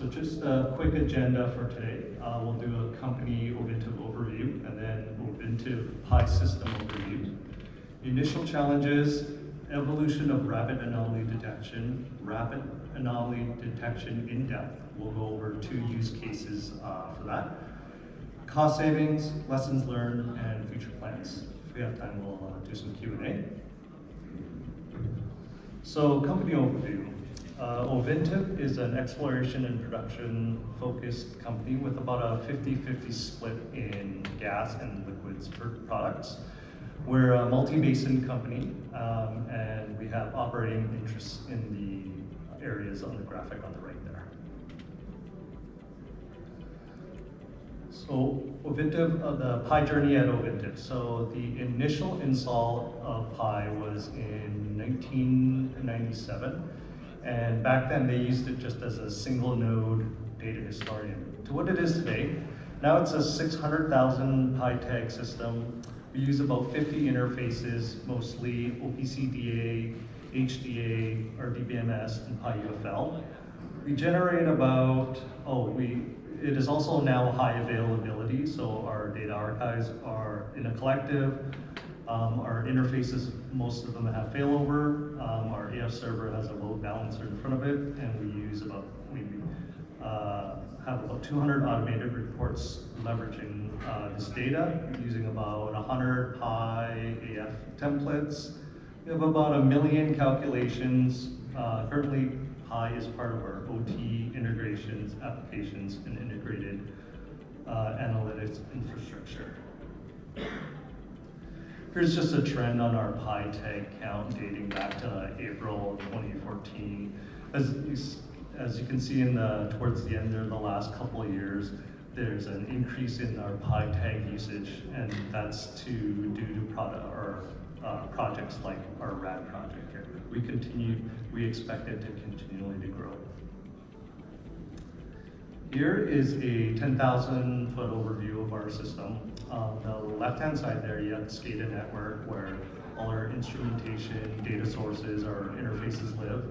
So just a quick agenda for today. We'll do a company Ovintiv overview and then Ovintiv Pi system overview. Initial challenges, evolution of rapid anomaly detection in depth. We'll go over 2 use cases for that. Cost savings, lessons learned, and future plans. If we have time, we'll do some Q&A. So company overview. Ovintiv is an exploration and production focused company with about a 50-50 split in gas and liquids products. We're a multi-basin company and we have operating interests in the areas on the graphic on the right there. So Ovintiv, the Pi journey at Ovintiv. So the initial install of Pi was in 1997. And back then they used it just as a single node data historian. To what it is today, now it's a 600,000 Pi tag system. We use about 50 interfaces, mostly OPC-DA, HDA, RDBMS, and Pi UFL. We generate about, it is also now high availability, so our data archives are in a collective. Our interfaces, most of them have failover. Our AF server has a load balancer in front of it, and we have about 200 automated reports leveraging this data, using about 100 Pi AF templates. We have about 1 million calculations. Currently, Pi is part of our OT integrations, applications, and integrated analytics infrastructure. Here's just a trend on our Pi tag count dating back to April 2014. As you can see towards the end there, the last couple of years, there's an increase in our Pi tag usage, and that's due to projects like our RAD project here. We expect it to continually to grow. Here is a 10,000-foot overview of our system. On the left-hand side there, you have the SCADA network where all our instrumentation, data sources, our interfaces live.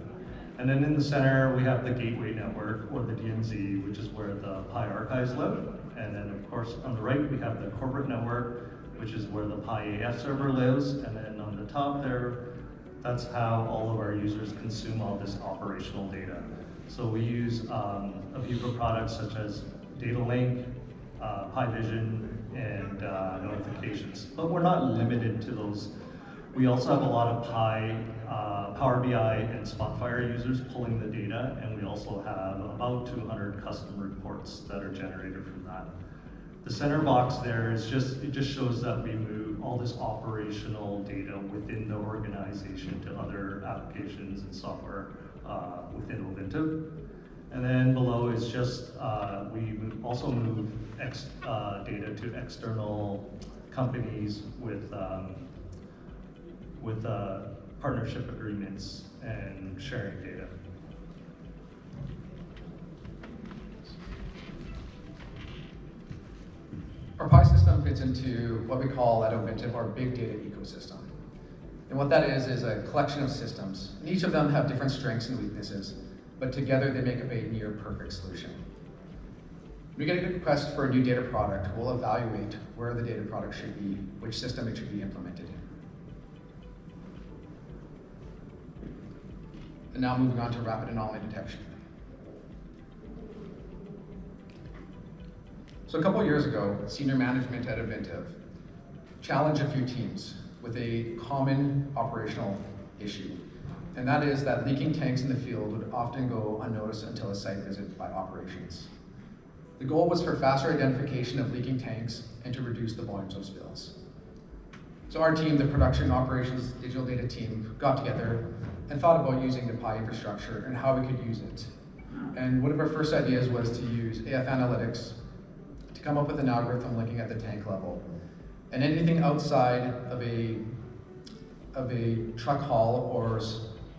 And then in the center, we have the gateway network, or the DMZ, which is where the Pi archives live. And then, of course, on the right, we have the corporate network, which is where the Pi AF server lives. And then on the top there, that's how all of our users consume all this operational data. So we use Aviva products such as Data Link, Pi Vision, and notifications. But we're not limited to those. We also have a lot of Pi, Power BI, and Spotfire users pulling the data, and we also have about 200 custom reports that are generated from that. The center box there it just shows that we move all this operational data within the organization to other applications and software within Ovintiv. And then below is just, we also move data to external companies with partnership agreements and sharing data. Our Pi system fits into what we call at Ovintiv our big data ecosystem. And what that is a collection of systems. And each of them have different strengths and weaknesses, but together they make up a near perfect solution. When we get a request for a new data product, we'll evaluate where the data product should be, which system it should be implemented in. And now moving on to rapid anomaly detection. So a couple of years ago, senior management at Ovintiv challenged a few teams with a common operational issue. And that is that leaking tanks in the field would often go unnoticed until a site visit by operations. The goal was for faster identification of leaking tanks and to reduce the volumes of spills. So our team, the production operations digital data team, got together and thought about using the Pi infrastructure and how we could use it. And one of our first ideas was to use AF analytics to come up with an algorithm looking at the tank level. And anything outside of a truck haul or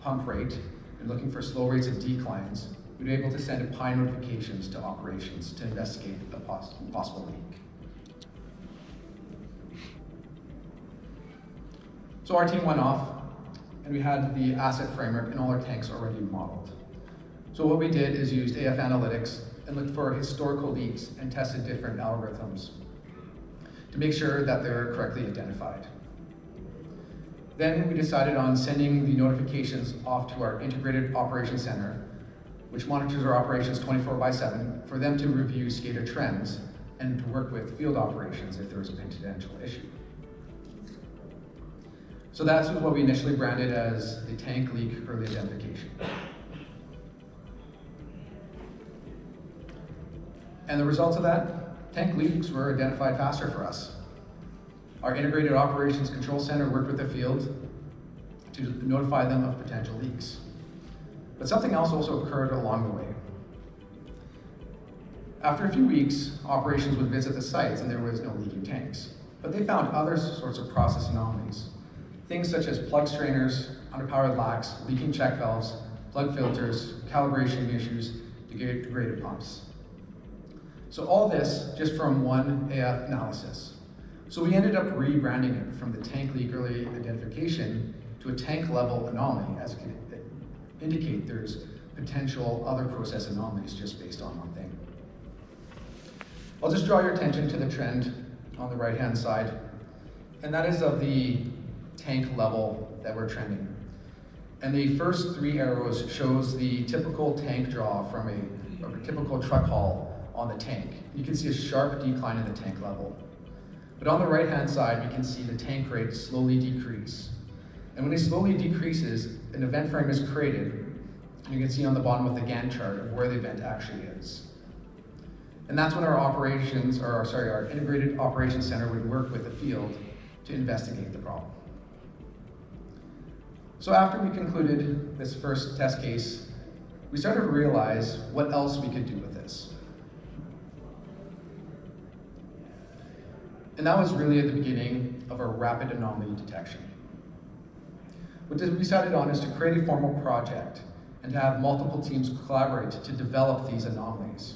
pump rate and looking for slow rates of declines, we'd be able to send Pi notifications to operations to investigate a possible leak. So our team went off and we had the asset framework and all our tanks already modeled. So what we did is used AF analytics and looked for historical leaks and tested different algorithms to make sure that they're correctly identified. Then we decided on sending the notifications off to our integrated operations center, which monitors our operations 24/7, for them to review SCADA trends and to work with field operations if there was a potential issue. So that's what we initially branded as the tank leak early identification. And the results of that, tank leaks were identified faster for us. Our integrated operations control center worked with the field to notify them of potential leaks. But something else also occurred along the way. After a few weeks, operations would visit the sites and there was no leaking tanks. But they found other sorts of process anomalies. Things such as plug strainers, underpowered locks, leaking check valves, plug filters, calibration issues, degraded pumps. So all this just from one AF analysis. So we ended up rebranding it from the tank leak early identification to a tank level anomaly, as it can indicate there's potential other process anomalies just based on one thing. I'll just draw your attention to the trend on the right-hand side, and that is of the tank level that we're trending. And the first three arrows shows the typical tank draw from a typical truck haul on the tank. You can see a sharp decline in the tank level. But on the right-hand side, we can see the tank rate slowly decrease. And when it slowly decreases, an event frame is created. And you can see on the bottom of the Gantt chart of where the event actually is. And that's when our integrated operations center would work with the field to investigate the problem. So after we concluded this first test case, we started to realize what else we could do with this. And that was really at the beginning of our rapid anomaly detection. What we decided on is to create a formal project and to have multiple teams collaborate to develop these anomalies.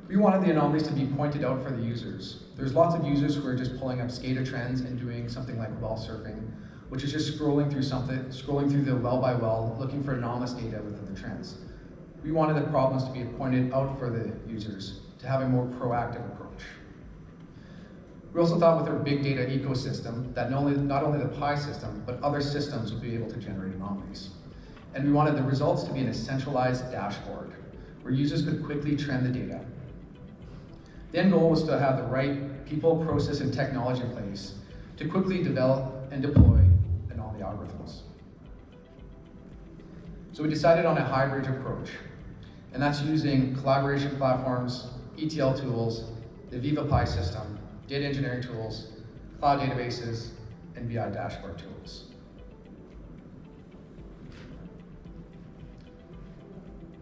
We wanted the anomalies to be pointed out for the users. There's lots of users who are just pulling up SCADA trends and doing something like well surfing, which is just scrolling through the well by well, looking for anomalous data within the trends. We wanted the problems to be pointed out for the users to have a more proactive approach. We also thought with our big data ecosystem that not only the PI system, but other systems would be able to generate anomalies. And we wanted the results to be in a centralized dashboard where users could quickly trend the data. The end goal was to have the right people, process, and technology in place to quickly develop and deploy anomaly algorithms. So we decided on a hybrid approach, and that's using collaboration platforms, ETL tools, the Viva PI system, data engineering tools, cloud databases, and BI dashboard tools.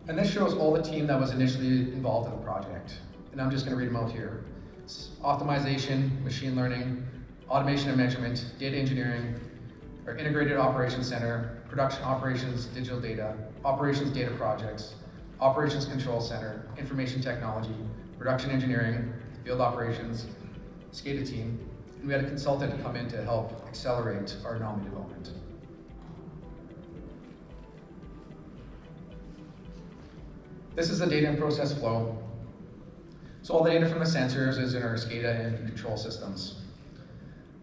And this shows all the team that was initially involved in the project. And I'm just going to read them out here. It's optimization, machine learning, automation and measurement, data engineering, our integrated operations center, production operations, digital data, operations data projects, operations control center, information technology, production engineering, field operations, SCADA team, and we had a consultant come in to help accelerate our anomaly development. This is the data and process flow. So all the data from the sensors is in our SCADA and control systems.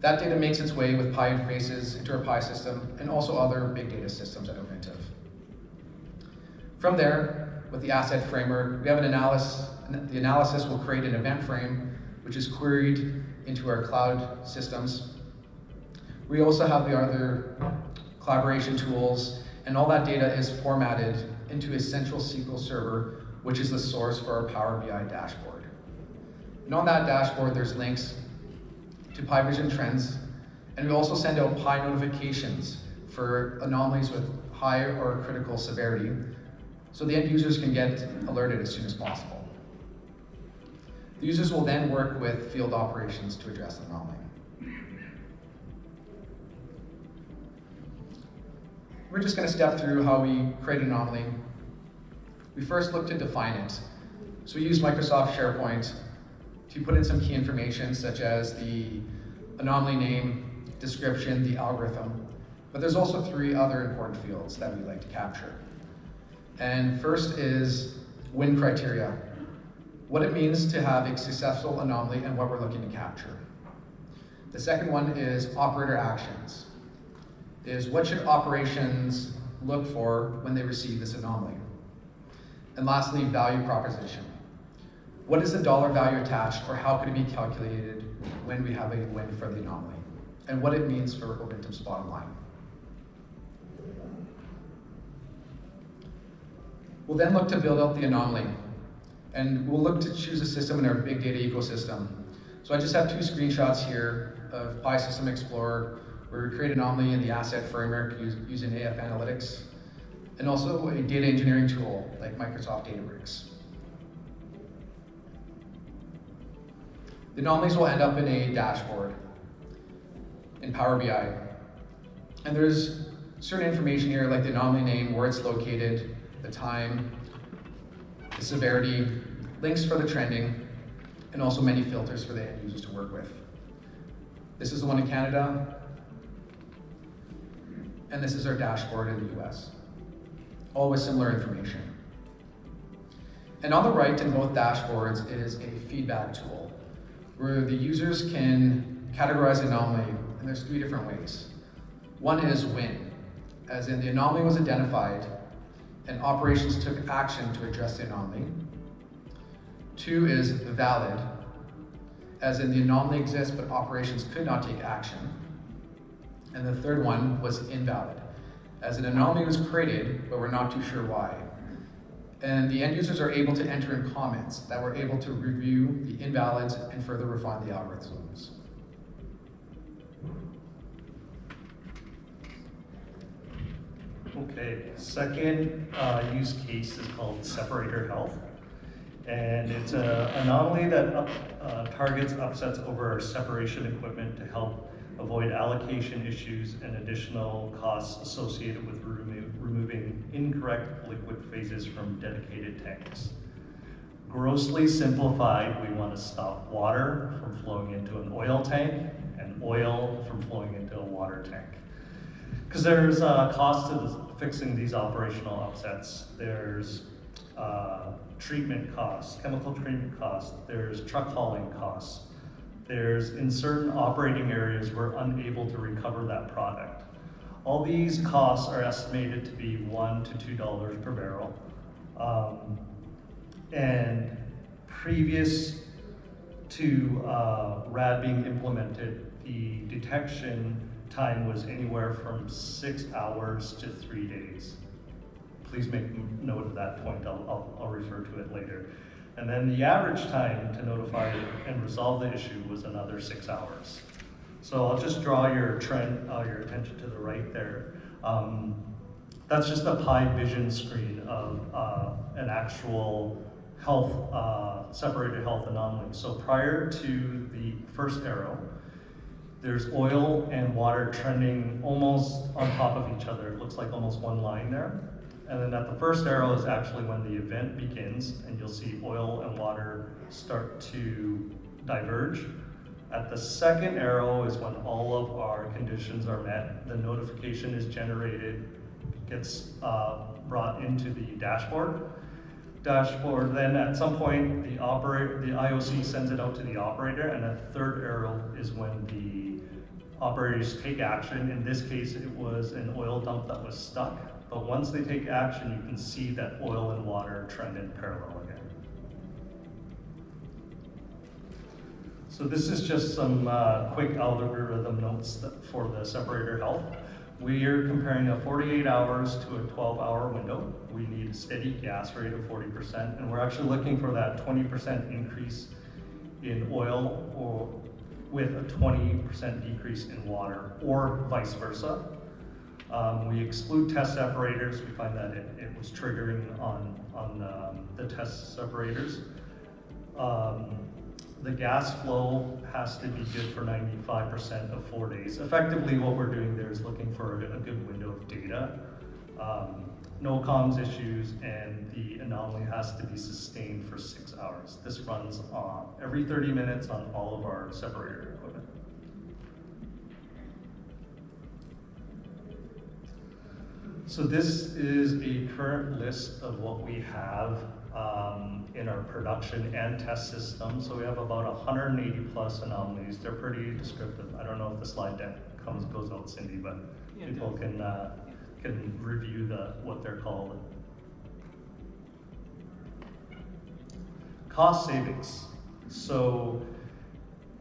That data makes its way with PI interfaces into our PI system and also other big data systems at Ovintiv. From there, with the asset framework, we have an analysis. The analysis will create an event frame which is queried into our cloud systems. We also have the other collaboration tools, and all that data is formatted into a central SQL server, which is the source for our Power BI dashboard. And on that dashboard, there's links to PI Vision trends, and we also send out PI notifications for anomalies with high or critical severity, so the end users can get alerted as soon as possible. The users will then work with field operations to address the anomaly. We're just going to step through how we create an anomaly. We first look to define it. So we use Microsoft SharePoint to put in some key information such as the anomaly name, description, the algorithm, but there's also three other important fields that we like to capture. And first is win criteria. What it means to have a successful anomaly and what we're looking to capture. The second one is operator actions. Is what should operations look for when they receive this anomaly? And lastly, value proposition. What is the dollar value attached, or how could it be calculated when we have a win for the anomaly? And what it means for Ovintiv's bottom line. We'll then look to build out the anomaly, and we'll look to choose a system in our big data ecosystem. So I just have 2 screenshots here of Pi System Explorer, where we create an anomaly in the asset framework using AF Analytics, and also a data engineering tool like Microsoft Databricks. The anomalies will end up in a dashboard in Power BI. And there's certain information here like the anomaly name, where it's located, the time, the severity, links for the trending, and also many filters for the end users to work with. This is the one in Canada, and this is our dashboard in the US. All with similar information. And on the right in both dashboards is a feedback tool where the users can categorize the anomaly, and there's 3 different ways. One is win, as in the anomaly was identified and operations took action to address the anomaly. 2 is valid, as in the anomaly exists but operations could not take action. And the third one was invalid, as an anomaly was created but we're not too sure why. And the end users are able to enter in comments that we're able to review the invalids and further refine the algorithms. Okay, second use case is called Separator Health. And it's an anomaly that targets upsets over our separation equipment to help avoid allocation issues and additional costs associated with removing incorrect liquid phases from dedicated tanks. Grossly simplified, we want to stop water from flowing into an oil tank and oil from flowing into a water tank. Because there's a cost to fixing these operational upsets. There's treatment costs, chemical treatment costs, there's truck hauling costs. There's in certain operating areas we're unable to recover that product. All these costs are estimated to be $1 to $2 per barrel. And previous to RAD being implemented, the detection time was anywhere from 6 hours to 3 days. Please make note of that point, I'll refer to it later. And then the average time to notify and resolve the issue was another 6 hours. So I'll just draw your attention to the right there. That's just a Pi Vision screen of an actual health, separated health anomaly. So prior to the first arrow, there's oil and water trending almost on top of each other. It looks like almost one line there. And then at the first arrow is actually when the event begins, and you'll see oil and water start to diverge. At the second arrow is when all of our conditions are met. The notification is generated, gets brought into the dashboard. Then at some point, the IOC sends it out to the operator, and at the third arrow is when the operators take action. In this case, it was an oil dump that was stuck. But once they take action, you can see that oil and water trend in parallel again. So this is just some quick algorithm notes for the Separator Health. We are comparing a 48 hours to a 12-hour window. We need a steady gas rate of 40%, and we're actually looking for that 20% increase in oil or with a 20% decrease in water, or vice versa. We exclude test separators. We find that it was triggering on the test separators. The gas flow has to be good for 95% of 4 days. Effectively, what we're doing there is looking for a good window of data. No comms issues, and the anomaly has to be sustained for 6 hours. This runs every 30 minutes on all of our separator equipment. So this is a current list of what we have in our production and test system. So we have about 180 plus anomalies. They're pretty descriptive. I don't know if the slide deck goes out, Cindy, but Yeah, people can review what they're called. Cost savings. So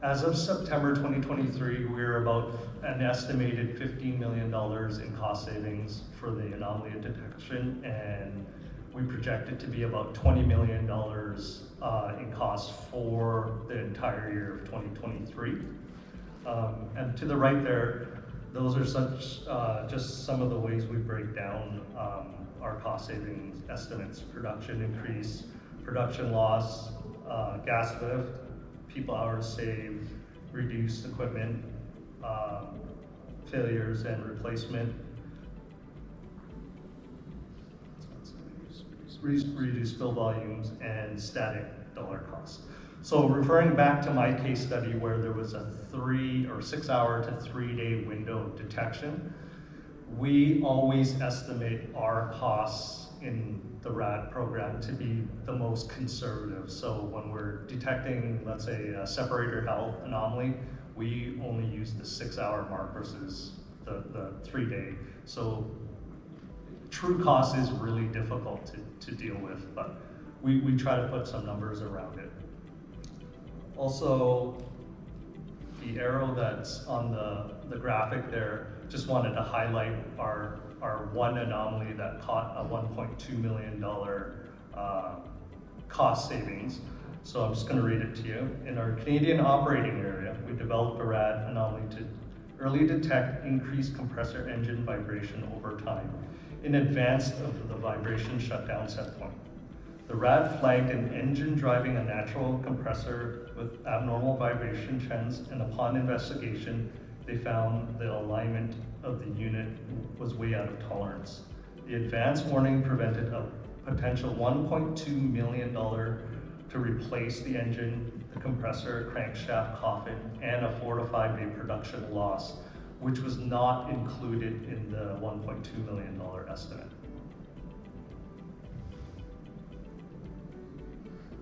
as of September 2023, we're about an estimated $15 million in cost savings for the anomaly detection, and we project it to be about $20 million in cost for the entire year of 2023. And to the right there, those are just some of the ways we break down our cost savings estimates: production increase, production loss, gas lift, people hours saved, reduced equipment failures and replacement, reduced spill volumes, and static dollar costs. So referring back to my case study where there was a 3 or 6 hour to 3 day window of detection, we always estimate our costs in the RAD program to be the most conservative. So when we're detecting, let's say, a Separator Health anomaly, we only use the 6 hour mark versus the 3 day. So true cost is really difficult to deal with, but we try to put some numbers around it. Also, the arrow that's on the graphic there, just wanted to highlight our one anomaly that caught a $1.2 million cost savings. So I'm just going to read it to you. In our Canadian operating area, we developed a RAD anomaly to early detect increased compressor engine vibration over time in advance of the vibration shutdown set point. The RAD flagged an engine driving a natural compressor with abnormal vibration trends, and upon investigation, they found the alignment of the unit was way out of tolerance. The advance warning prevented a potential $1.2 million to replace the engine, the compressor, crankshaft, coffin, and a 4 to 5 day production loss, which was not included in the $1.2 million estimate.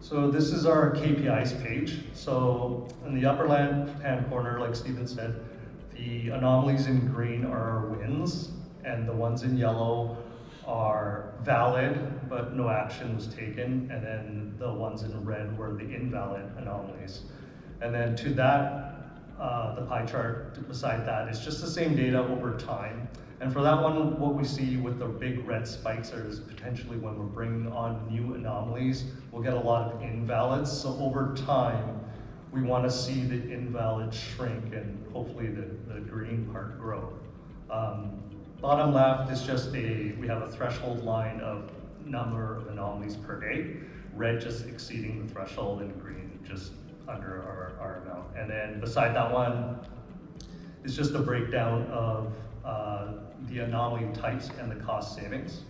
So this is our KPIs page. So in the upper left-hand corner, like Stephen said, the anomalies in green are our wins, and the ones in yellow are valid, but no action was taken, and then the ones in red were the invalid anomalies. And then to that, the pie chart beside that is just the same data over time. And for that one, what we see with the big red spikes is potentially when we're bringing on new anomalies, we'll get a lot of invalids. So over time, we want to see the invalids shrink and hopefully the green part grow. Bottom left is just we have a threshold line of number of anomalies per day, red just exceeding the threshold and green just under our amount. And then beside that one is just a breakdown of the anomaly types and the cost savings.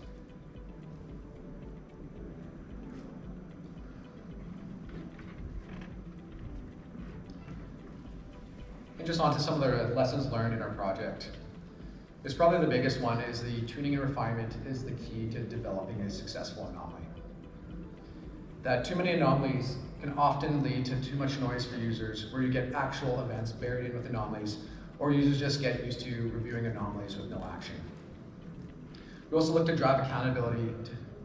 And just on to some of the lessons learned in our project. It's probably the biggest one is the tuning and refinement is the key to developing a successful anomaly. That too many anomalies can often lead to too much noise for users, where you get actual events buried in with anomalies, or users just get used to reviewing anomalies with no action. We also look to drive accountability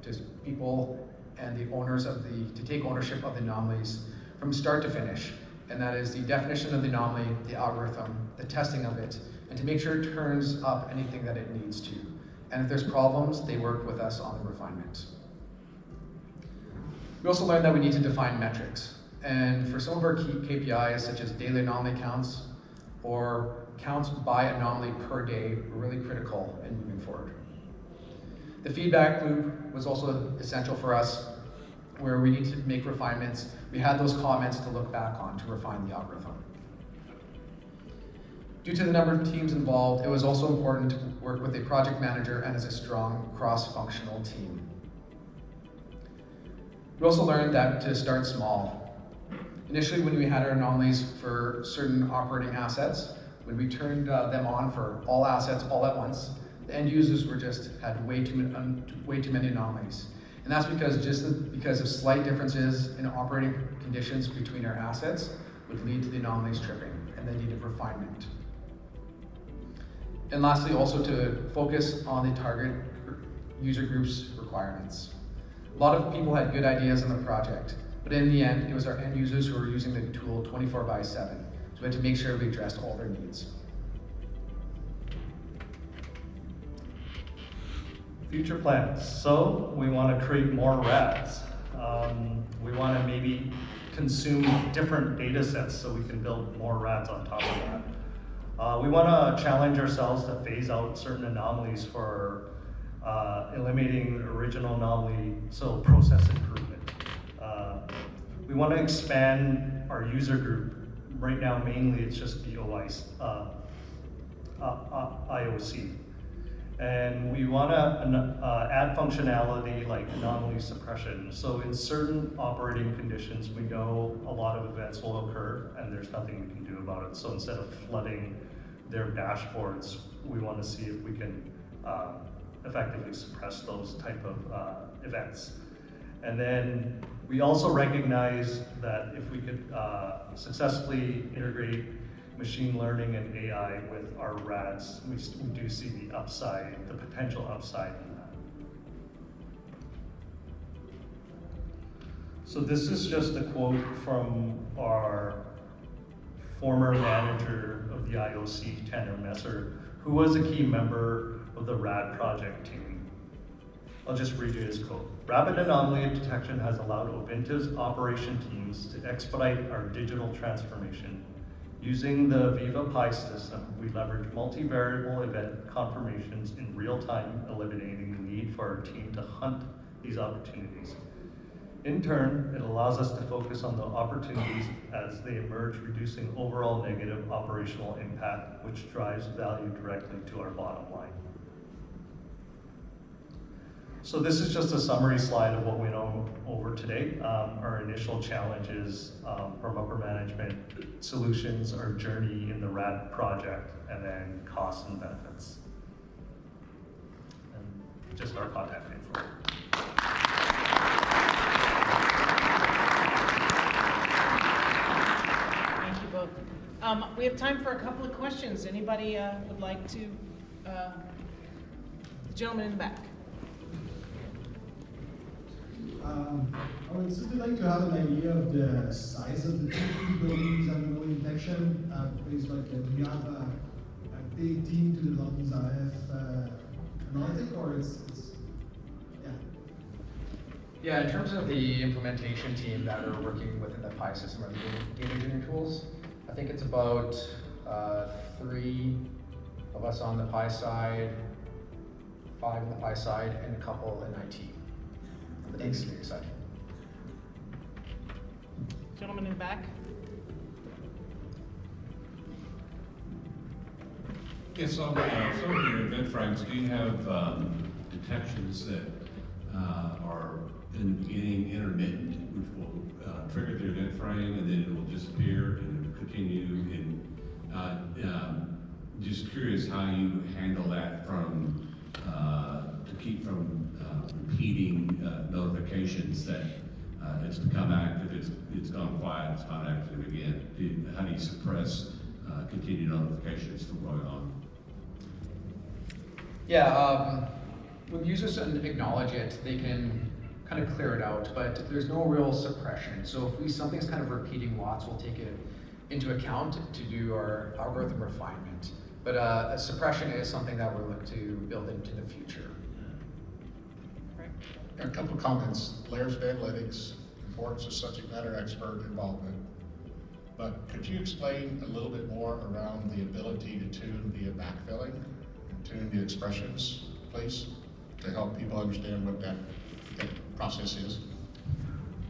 to people and the owners to take ownership of the anomalies from start to finish. And that is the definition of the anomaly, the algorithm, the testing of it, and to make sure it turns up anything that it needs to. And if there's problems, they work with us on the refinement. We also learned that we need to define metrics. And for some of our key KPIs, such as daily anomaly counts or counts by anomaly per day, were really critical in moving forward. The feedback loop was also essential for us, where we need to make refinements. We had those comments to look back on to refine the algorithm. Due to the number of teams involved, it was also important to work with a project manager and as a strong cross-functional team. We also learned that to start small. Initially, when we had our anomalies for certain operating assets, when we turned them on for all assets all at once, the end users had way too many anomalies. And that's because of slight differences in operating conditions between our assets would lead to the anomalies tripping, and they needed refinement. And lastly, also to focus on the target user group's requirements. A lot of people had good ideas on the project, but in the end, it was our end users who were using the tool 24/7. So we had to make sure we addressed all their needs. Future plans. So we want to create more RADs. We want to maybe consume different data sets so we can build more RADs on top of that. We want to challenge ourselves to phase out certain anomalies for eliminating original anomaly, so process improvement. We want to expand our user group. Right now, mainly it's just the IOC. And we want to add functionality like anomaly suppression. So in certain operating conditions, we know a lot of events will occur and there's nothing we can do about it. So instead of flooding their dashboards, we want to see if we can effectively suppress those type of events. And then we also recognize that if we could successfully integrate machine learning and AI with our RADs, we do see the upside, the potential upside in that. So this is just a quote from our former manager of the IOC, Tanner Messer, who was a key member of the RAD project team. I'll just read you his quote. Rapid anomaly detection has allowed Ovintiv's operation teams to expedite our digital transformation. Using the Viva Pi system, we leverage multivariable event confirmations in real time, eliminating the need for our team to hunt these opportunities. In turn, it allows us to focus on the opportunities as they emerge, reducing overall negative operational impact, which drives value directly to our bottom line. So this is just a summary slide of what we know over today. Our initial challenges from upper management, solutions, our journey in the RAD project, and then costs and benefits. And just our contact info. Thank you both. We have time for a couple of questions. Anybody would like to? The gentleman in the back. I would just like to have an idea of the size of the team building these anomaly detection. Please, like, do you have a big team to develop these analytic, or it's yeah? Yeah, in terms of the implementation team that are working within the Pi system or the data engineering tools, I think it's about 3 of us on the Pi side, 5 on the Pi side, and a couple in IT. On the data engineering side. Gentleman in the back. Yes, some of your event frames, do you have detections that are getting intermittent, which will trigger the event frame and then it will disappear and continue? And just curious how you handle that from to keep from repeating notifications that it's become active, it's gone quiet, it's not active again. How do you suppress continued notifications from going on? Yeah, when users acknowledge it, they can kind of clear it out, but there's no real suppression. So if something's kind of repeating lots, we'll take it into account to do our algorithm refinement. But suppression is something that we'll look to build into the future. A couple of comments. Layers of analytics, importance of subject matter expert involvement. But could you explain a little bit more around the ability to tune via backfilling and tune the expressions, please, to help people understand what that process is?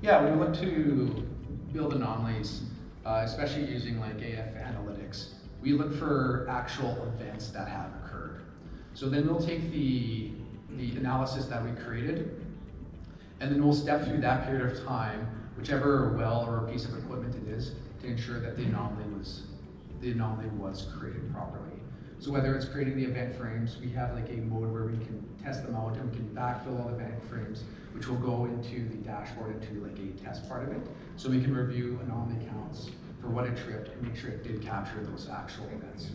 Yeah, we look to build anomalies, especially using like AF analytics. We look for actual events that have occurred. So then we'll take the analysis that we created, and then we'll step through that period of time, whichever well or piece of equipment it is, to ensure that the anomaly was created properly. So whether it's creating the event frames, we have like a mode where we can test them out and we can backfill all the event frames, which will go into the dashboard into like a test part of it. So we can review anomaly counts for what it tripped and make sure it did capture those actual events.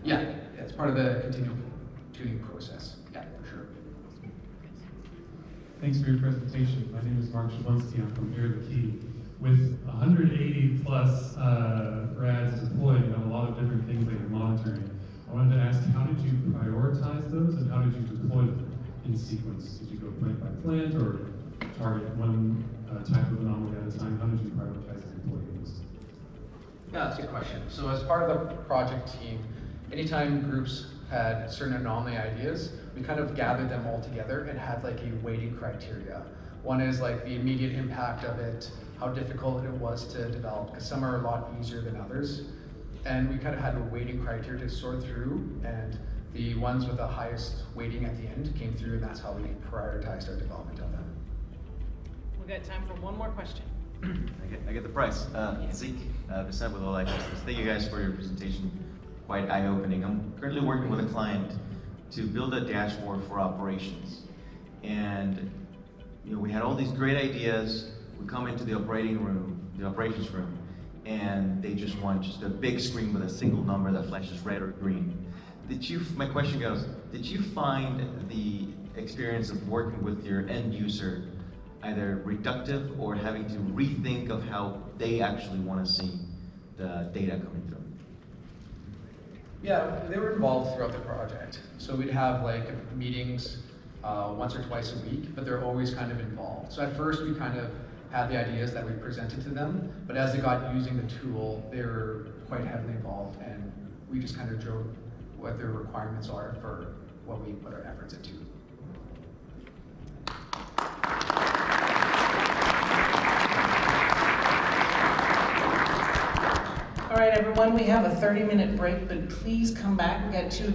Yeah, it's part of the continual tuning process. Yeah, for sure. Thanks for your presentation. My name is Mark Shabunski. I'm from Air the Key. With 180 plus RADs deployed, you have a lot of different things that you're monitoring. I wanted to ask, how did you prioritize those and how did you deploy them in sequence? Did you go plant by plant or target one type of anomaly at a time? How did you prioritize and deploy those? Yeah, that's a good question. So as part of the project team, anytime groups had certain anomaly ideas, we kind of gathered them all together and had like a weighting criteria. One is like the immediate impact of it, how difficult it was to develop, because some are a lot easier than others. And we kind of had a weighting criteria to sort through, and the ones with the highest weighting at the end came through, and that's how we prioritized our development of them. We've got time for one more question. I get the price. Zeke, Vicent with All Access. Thank you guys for your presentation. Quite eye-opening. I'm currently working with a client to build a dashboard for operations. And we had all these great ideas. We come into the operations room, and they just want just a big screen with a single number that flashes red or green. My question goes, did you find the experience of working with your end user either reductive or having to rethink of how they actually want to see the data coming through? Yeah, they were involved throughout the project. So we'd have like meetings once or twice a week, but they're always kind of involved. So at first we kind of had the ideas that we presented to them, but as they got using the tool, they were quite heavily involved, and we just kind of drove what their requirements are for what we put our efforts into. All right, everyone, we have a 30-minute break, but please come back. We've got two